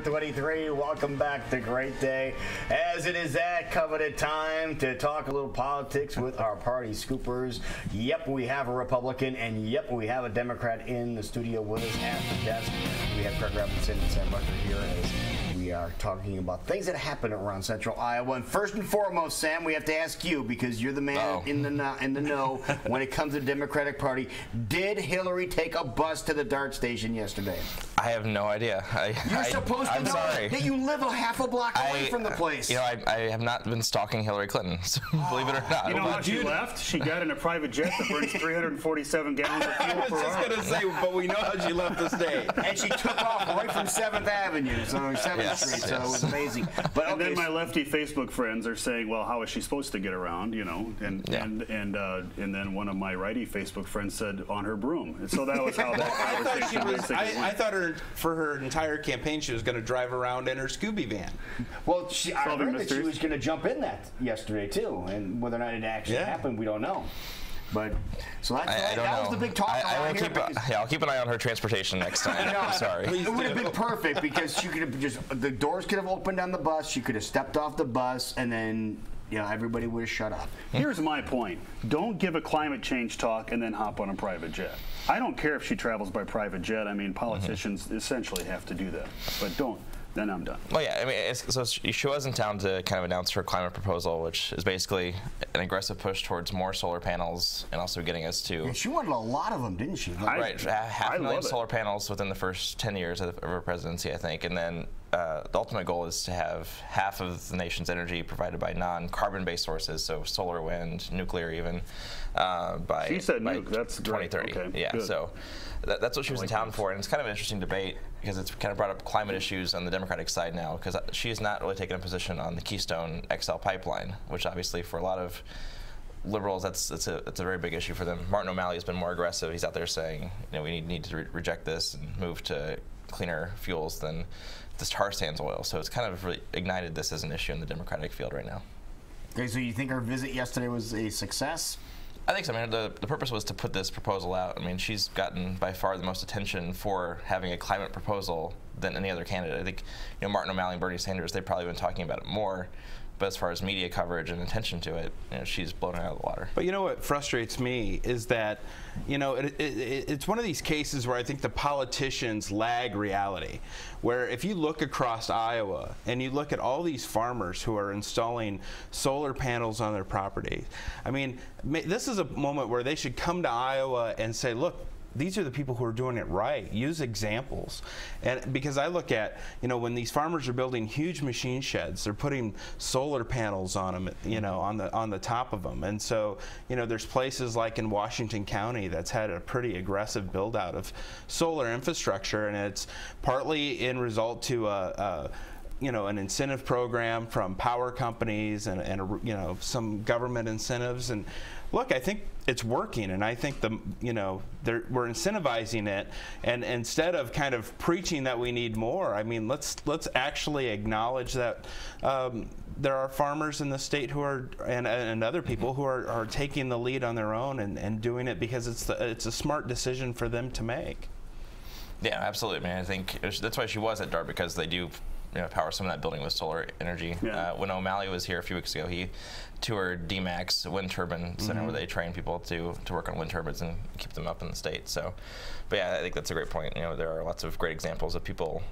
23, welcome back to Great Day. As it is that coveted time to talk a little politics with our party scoopers. Yep, we have a Republican, and yep, we have a Democrat in the studio with us at the desk. We have Craig Robinson and Sam Bucker here as we are talking about things that happen around Central Iowa. And first and foremost, Sam, we have to ask you, because you're the man in the know when it comes to the Democratic Party. Did Hillary take a bus to the DART station yesterday? I have no idea. You're supposed to know that you live a half a block away from the place. You know, I have not been stalking Hillary Clinton, so believe it or not. You know how she left? She got in a private jet that burns 347 gallons of fuel per hour. I was just going to say, but we know how she left the state. And she took off right from 7th Avenue, so 7th Street, so it was amazing. But and then my lefty Facebook friends are saying, well, how is she supposed to get around, you know? And then one of my righty Facebook friends said, on her broom. And so that was how that conversation basically I thought for her entire campaign she was going to drive around in her Scooby van. Well, I heard that she was going to jump in that yesterday, too. And whether or not it actually happened, we don't know. But so that was the big talk around here. I'll keep an eye on her transportation next time. I'm sorry. It would have been perfect because she could have the doors could have opened on the bus. She could have stepped off the bus, and then everybody would have shut up. Here's my point. Don't give a climate change talk and then hop on a private jet. I don't care if she travels by private jet. I mean, politicians essentially have to do that. But don't. Then I'm done. Well, yeah, I mean, so she was in town to kind of announce her climate proposal, which is basically an aggressive push towards more solar panels and also getting us to... Yeah, she wanted a lot of them, didn't she? Right, 500,000 solar panels within the first 10 years of her presidency, I think, and then the ultimate goal is to have half of the nation's energy provided by non-carbon-based sources, so solar, wind, nuclear even, by, she said nuke. That's 2030. Okay, yeah, good. So that's what she was in town for, and it's kind of an interesting debate because it's kind of brought up climate issues on the Democratic side now, because she has not really taken a position on the Keystone XL pipeline, which obviously for a lot of liberals, it's a very big issue for them. Martin O'Malley has been more aggressive. He's out there saying, we need to reject this and move to cleaner fuels than this tar sands oil. So it's kind of really ignited this as an issue in the Democratic field right now. Okay, so you think her visit yesterday was a success? I think so. I mean, the purpose was to put this proposal out. I mean, she's gotten by far the most attention for having a climate proposal than any other candidate. I think, Martin O'Malley and Bernie Sanders, they've probably been talking about it more. But as far as media coverage and attention to it, she's blown it out of the water. But what frustrates me is that, it's one of these cases where I think the politicians lag reality. Where if you look across Iowa and you look at all these farmers who are installing solar panels on their property, I mean, this is a moment where they should come to Iowa and say, look, these are the people who are doing it right. Use examples. And because I look at, when these farmers are building huge machine sheds, they're putting solar panels on them, on the top of them. And so, there's places like in Washington County that's had a pretty aggressive build out of solar infrastructure, and it's partly in result to an incentive program from power companies and some government incentives. And look, I think it's working, and I think we're incentivizing it. And instead of kind of preaching that we need more, I mean, let's actually acknowledge that there are farmers in the state who are and other people who are taking the lead on their own and doing it because it's a smart decision for them to make. Yeah, absolutely, man. I think that's why she was at DART, because they do power some of that building with solar energy. Yeah. When O'Malley was here a few weeks ago, he toured DMAX Wind Turbine Center, where they train people to work on wind turbines and keep them up in the state. So, but yeah, I think that's a great point. There are lots of great examples of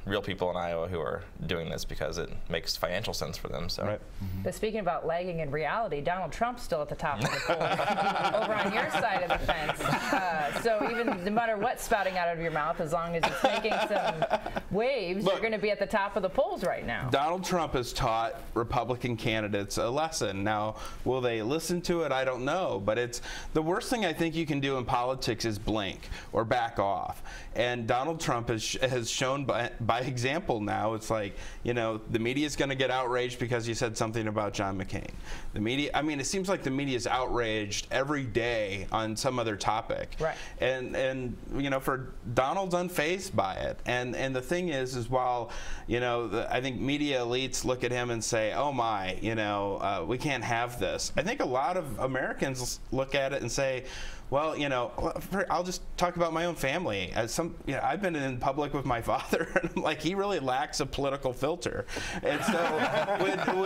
real people in Iowa who are doing this because it makes financial sense for them. So. Right. But speaking about lagging in reality, Donald Trump's still at the top of the poll over on your side of the fence. So even no matter what's spouting out of your mouth, as long as it's making some waves, you're going to be at the top of the polls right now. Donald Trump has taught Republican candidates a lesson. Now, will they listen to it? I don't know. But it's the worst thing I think you can do in politics is blink or back off. And Donald Trump has shown by example now. It's like, the media is going to get outraged because you said something about John McCain. The media, I mean, it seems like the media is outraged every day on some other topic. Right. And for Donald's unfazed by it. And the thing is while, I think media elites look at him and say, oh my, we can't have this. I think a lot of Americans look at it and say, Well, you know, I'll just talk about my own family. As I've been in public with my father, and I'm like, he really lacks a political filter. And so,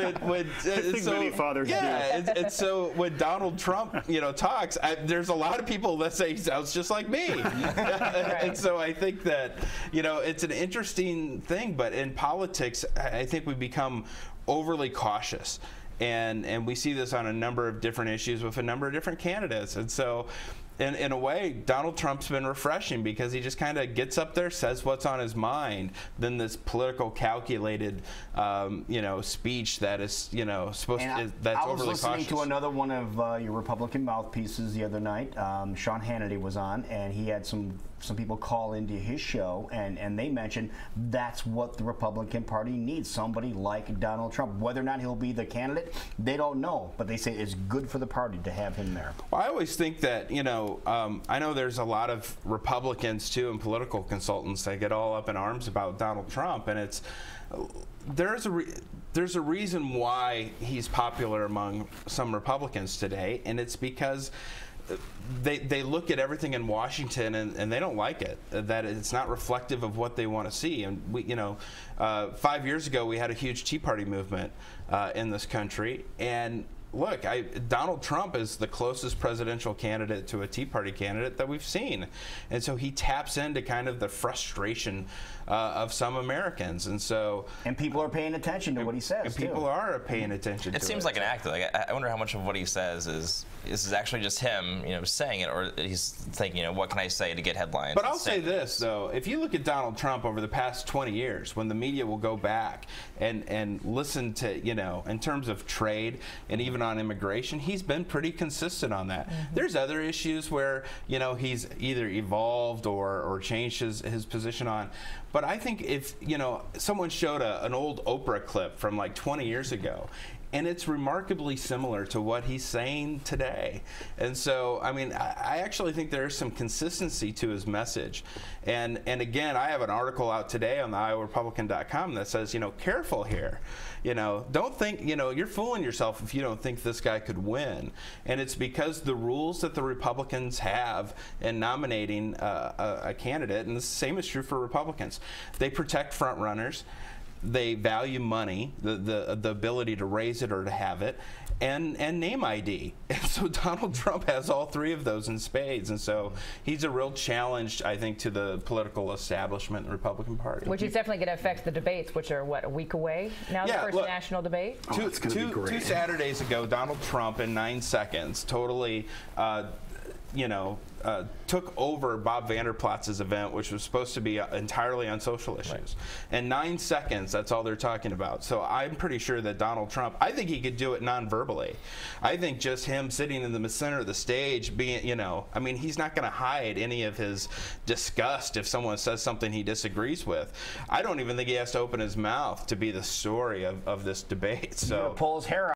many fathers do. And so when Donald Trump, you know, talks, there's a lot of people that say he sounds just like me. And so I think that, you know, it's an interesting thing. But in politics, I think we become overly cautious. And we see this on a number of different issues with a number of different candidates. And so in a way, Donald Trump's been refreshing because he just kind of gets up there, says what's on his mind, than this political calculated, you know, speech that is, you know, that's overly cautious. I was listening to another one of your Republican mouthpieces the other night. Sean Hannity was on, and he had some people call into his show, and they mentioned that's what the Republican Party needs, somebody like Donald Trump. Whether or not he'll be the candidate, they don't know, but they say it's good for the party to have him there. Well, I always think that, you know, I know there's a lot of Republicans, too, and political consultants that get all up in arms about Donald Trump, and there's a reason why he's popular among some Republicans today, and it's because they look at everything in Washington and they don't like it, that it's not reflective of what they want to see. And we, you know, 5 years ago we had a huge Tea Party movement in this country, and look, Donald Trump is the closest presidential candidate to a Tea Party candidate that we've seen. And so he taps into kind of the frustration of some Americans. And so... And people are paying attention to what he says, and people are paying attention to it. It seems like an act. Like, I wonder how much of what he says is actually just him, you know, saying it, or he's thinking, you know, what can I say to get headlines? But I'll say this, though. If you look at Donald Trump over the past 20 years, when the media will go back and listen to, you know, in terms of trade and even on immigration, he's been pretty consistent on that. There's other issues where, you know, he's either evolved or changed his position on. But I think if, you know, someone showed an old Oprah clip from like 20 years ago, and it's remarkably similar to what he's saying today. And so, I mean, I actually think there's some consistency to his message. And again, I have an article out today on the IowaRepublican.com that says, you know, careful here. You know, don't think, you know, you're fooling yourself if you don't think this guy could win. And it's because the rules that the Republicans have in nominating a candidate, and the same is true for Republicans, they protect front runners. They value money, the ability to raise it or to have it, and name ID. And so Donald Trump has all three of those in spades. And so he's a real challenge, I think, to the political establishment in the Republican Party. Which is definitely going to affect the debates, which are, what, a week away now, the first national debate? It's going to be great. 2 Saturdays ago, Donald Trump, in 9 seconds, totally, you know, took over Bob Vander Plaats's event, which was supposed to be entirely on social issues. Right. In 9 seconds, that's all they're talking about. So I'm pretty sure that Donald Trump, I think he could do it non-verbally. I think just him sitting in the center of the stage being, you know, I mean, he's not going to hide any of his disgust if someone says something he disagrees with. I don't even think he has to open his mouth to be the story of this debate. So pull his hair out.